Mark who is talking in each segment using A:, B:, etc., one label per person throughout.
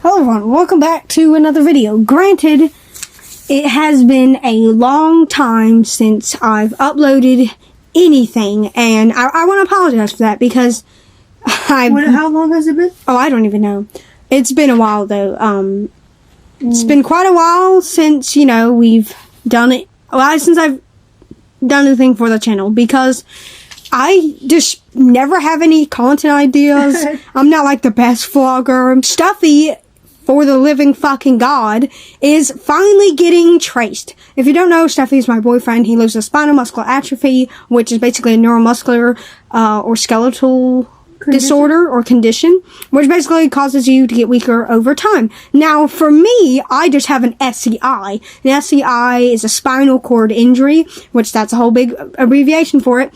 A: Hello everyone, welcome back to another video. Granted, it has been a long time since I've uploaded anything, and I want to apologize for that because
B: How long has it been?
A: Oh, I don't even know. It's been a while though. It's been quite a while since, we've done it. Well, since I've done anything for the channel because I just never have any content ideas. I'm not like the best vlogger. Stuffy, for the living fucking God, is finally getting traced. If you don't know, Stuffy is my boyfriend. He lives with spinal muscular atrophy, which is basically a neuromuscular or skeletal disorder or condition, which basically causes you to get weaker over time. Now, for me, I just have an SCI. An SCI is a spinal cord injury, which that's a whole big abbreviation for it.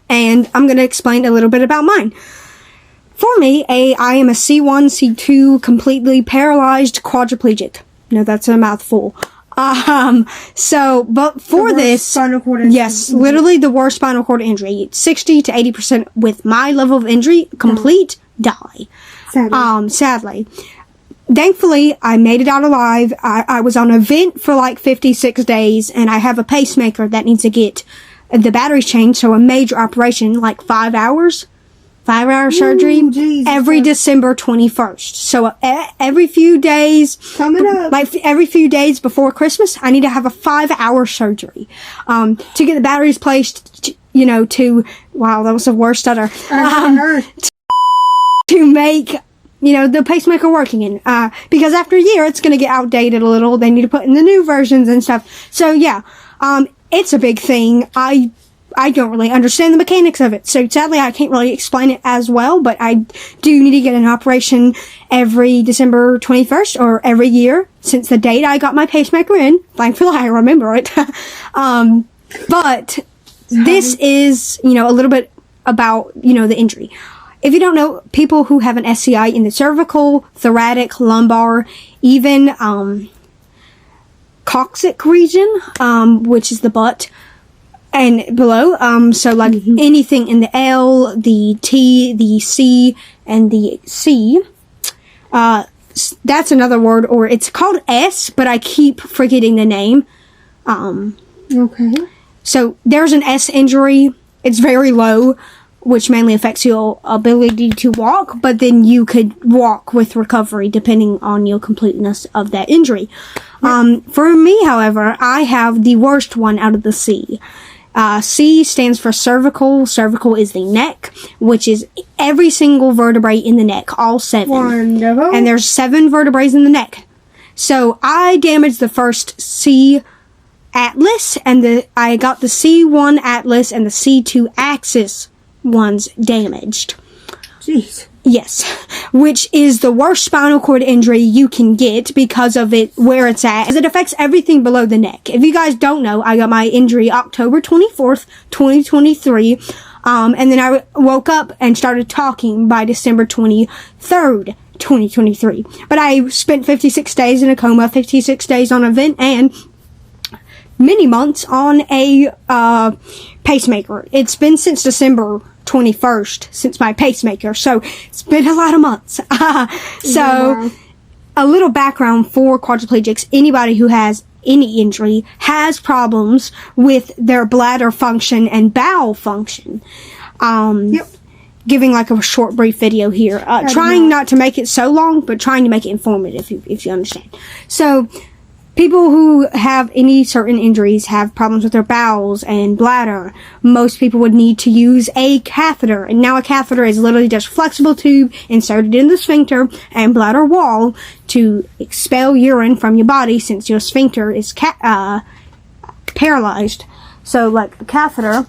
A: And I'm going to explain a little bit about mine. For me, I am a C1, C2 completely paralyzed quadriplegic. No, that's a mouthful. But for this,
B: spinal cord injury.
A: Yes, literally the worst spinal cord injury. 60 to 80% with my level of injury, complete die. Sadly. Thankfully, I made it out alive. I was on a vent for like 56 days, and I have a pacemaker that needs to get the batteries changed, so a major operation, like 5 hours. 5-hour surgery every December 21st. So every few days,
B: coming up,
A: like every few days before Christmas, I need to have a 5-hour surgery to get the batteries placed. Wow, that was the worst stutter. To make the pacemaker working in, because after a year it's going to get outdated a little. They need to put in the new versions and stuff. So yeah, it's a big thing. I don't really understand the mechanics of it, so sadly I can't really explain it as well, but I do need to get an operation every December 21st, or every year, since the date I got my pacemaker in. Thankfully I remember it. But this is, a little bit about, the injury. If you don't know, people who have an SCI in the cervical, thoracic, lumbar, even coccyx region, which is the butt, and below, so like anything in the L, the T, the C, and the C, that's another word, or it's called S, but I keep forgetting the name.
B: Okay.
A: So there's an S injury. It's very low, which mainly affects your ability to walk, but then you could walk with recovery depending on your completeness of that injury. For me, however, I have the worst one out of the C. C stands for cervical. Cervical is the neck, which is every single vertebrae in the neck, all 7.
B: Wonderful.
A: And there's 7 vertebrae in the neck. So I damaged the first C atlas, and I got the C1 atlas and the C2 axis ones damaged.
B: Jeez.
A: Yes, which is the worst spinal cord injury you can get because of it, where it's at, as it affects everything below the neck. If you guys don't know, I got my injury October 24th, 2023, and then I woke up and started talking by December 23rd, 2023. But I spent 56 days in a coma, 56 days on a vent, and many months on a pacemaker. It's been since December 21st since my pacemaker, so it's been a lot of months. A little background for quadriplegics: anybody who has any injury has problems with their bladder function and bowel function. Giving like a short brief video here, trying not to make it so long, but trying to make it informative, if you understand. So people who have any certain injuries have problems with their bowels and bladder. Most people would need to use a catheter. And now a catheter is literally just a flexible tube inserted in the sphincter and bladder wall to expel urine from your body, since your sphincter is paralyzed. So like a catheter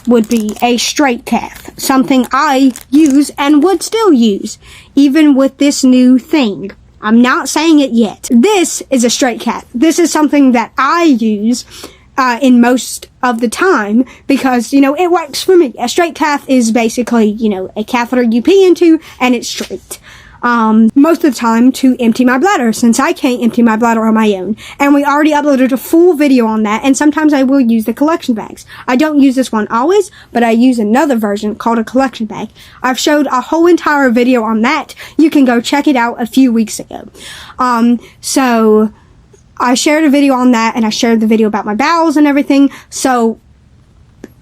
A: would be a straight cath. Something I use and would still use, even with this new thing. I'm not saying it yet. This is a straight cath. This is something that I use in most of the time because, it works for me. A straight cath is basically, a catheter you pee into and it's straight. most of the time to empty my bladder, since I can't empty my bladder on my own. And we already uploaded a full video on that, and sometimes I will use the collection bags. I don't use this one always, but I use another version called a collection bag. I've showed a whole entire video on that. You can go check it out a few weeks ago. So I shared a video on that, and I shared the video about my bowels and everything. So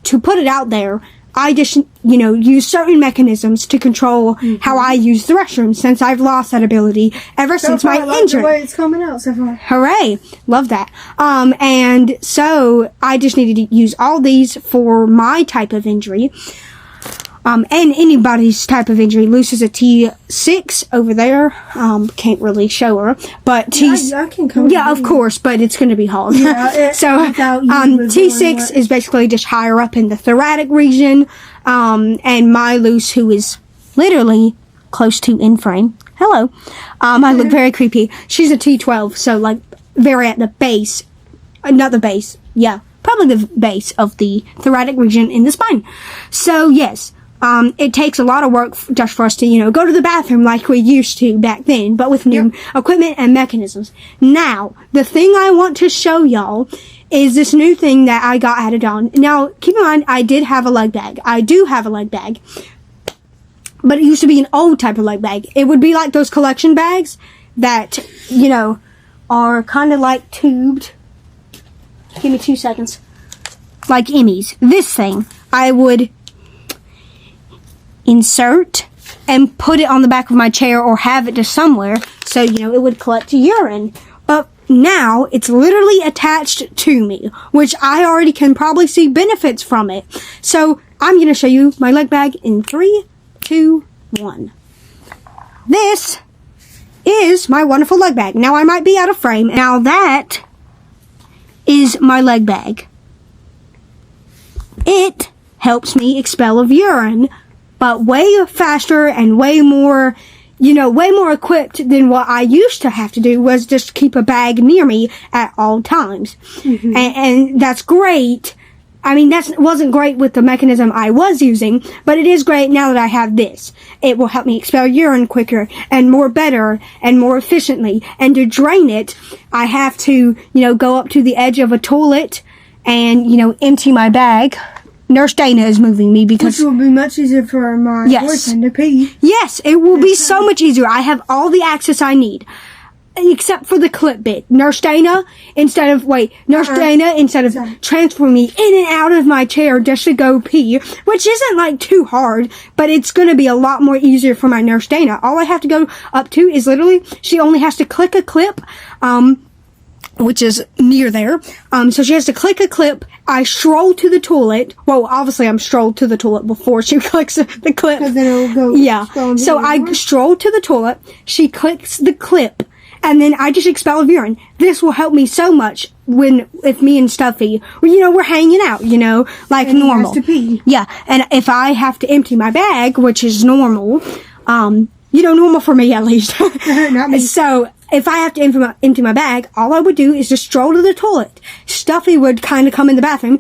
A: to put it out there, I just, use certain mechanisms to control how I use the restroom, since I've lost that ability ever since my injury.
B: The way it's coming out so far.
A: Hooray! Love that. And so I just needed to use all these for my type of injury. And anybody's type of injury. Luce is a T6 over there. Can't really show her, but
B: I can come.
A: Yeah, of course, but it's going to be hard.
B: Yeah,
A: so, T6 is basically just higher up in the thoracic region. And my Luce, who is literally close to in frame. Hello. I look very creepy. She's a T12, so like very at the base. Not the base. Yeah, probably the base of the thoracic region in the spine. So, yes. It takes a lot of work just for us to, go to the bathroom like we used to back then, but with new equipment and mechanisms. Now, the thing I want to show y'all is this new thing that I got added on. Now, keep in mind, I did have a leg bag. I do have a leg bag, but it used to be an old type of leg bag. It would be like those collection bags that, are kind of like tubed. Give me 2 seconds. Like Emmys. This thing, I would insert and put it on the back of my chair or have it just somewhere so it would collect urine. But now it's literally attached to me, which I already can probably see benefits from it. So I'm going to show you my leg bag in 3, 2, 1. This is my wonderful leg bag. Now I might be out of frame. Now that is my leg bag. It helps me expel of urine, but way faster and way more equipped than what I used to have to do was just keep a bag near me at all times. And that's great. I mean, that wasn't great with the mechanism I was using, but it is great now that I have this. It will help me expel urine quicker and more better and more efficiently. And to drain it, I have to, go up to the edge of a toilet and, empty my bag. Nurse Dana is moving me because...
B: Which will be much easier for my boyfriend to pee.
A: Yes, it will be so much easier. I have all the access I need. Except for the clip bit. Nurse Dana, instead of transferring me in and out of my chair just to go pee, which isn't like too hard, but it's going to be a lot more easier for my Nurse Dana. All I have to go up to is literally, she only has to click a clip, which is near there. So she has to click a clip. I stroll to the toilet. Well, obviously I'm strolled to the toilet before she clicks the clip.
B: Because then it'll go.
A: Yeah. So I stroll to the toilet. She clicks the clip. And then I just expel urine. This will help me so much if me and Stuffy, we're hanging out, like
B: and
A: normal.
B: He has to pee.
A: Yeah. And if I have to empty my bag, which is normal, normal for me at least.
B: Not me.
A: So if I have to empty my bag, all I would do is just stroll to the toilet. Stuffy would kind of come in the bathroom,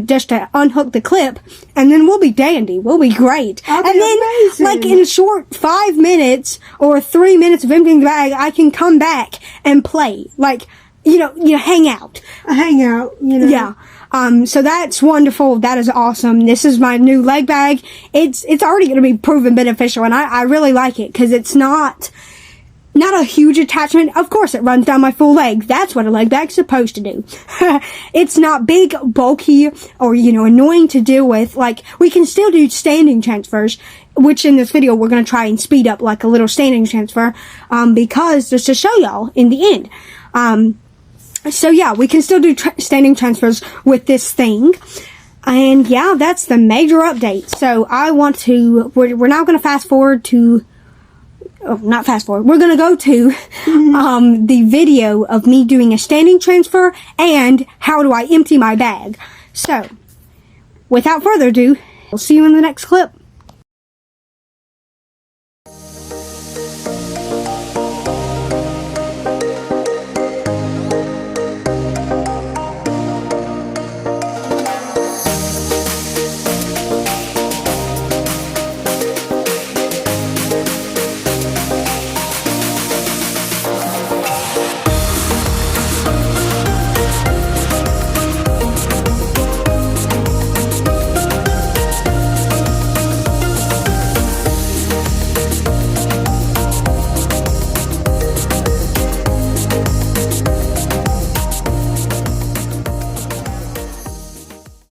A: just to unhook the clip, and then we'll be dandy. We'll be great.
B: And
A: then,
B: amazing.
A: like in a short 5 minutes or 3 minutes of emptying the bag, I can come back and play. Like, hang out.
B: Hang out,
A: Yeah. So that's wonderful. That is awesome. This is my new leg bag. It's already going to be proven beneficial, and I really like it because it's not a huge attachment. Of course, it runs down my full leg. That's what a leg bag's supposed to do. It's not big, bulky, or, annoying to deal with. Like, we can still do standing transfers, which in this video we're going to try and speed up like a little standing transfer, because just to show y'all in the end. So yeah, we can still do standing transfers with this thing. And yeah, that's the major update. So we're now going to fast forward to, not fast forward, we're going to go to the video of me doing a standing transfer and how do I empty my bag. So, without further ado, we'll see you in the next clip.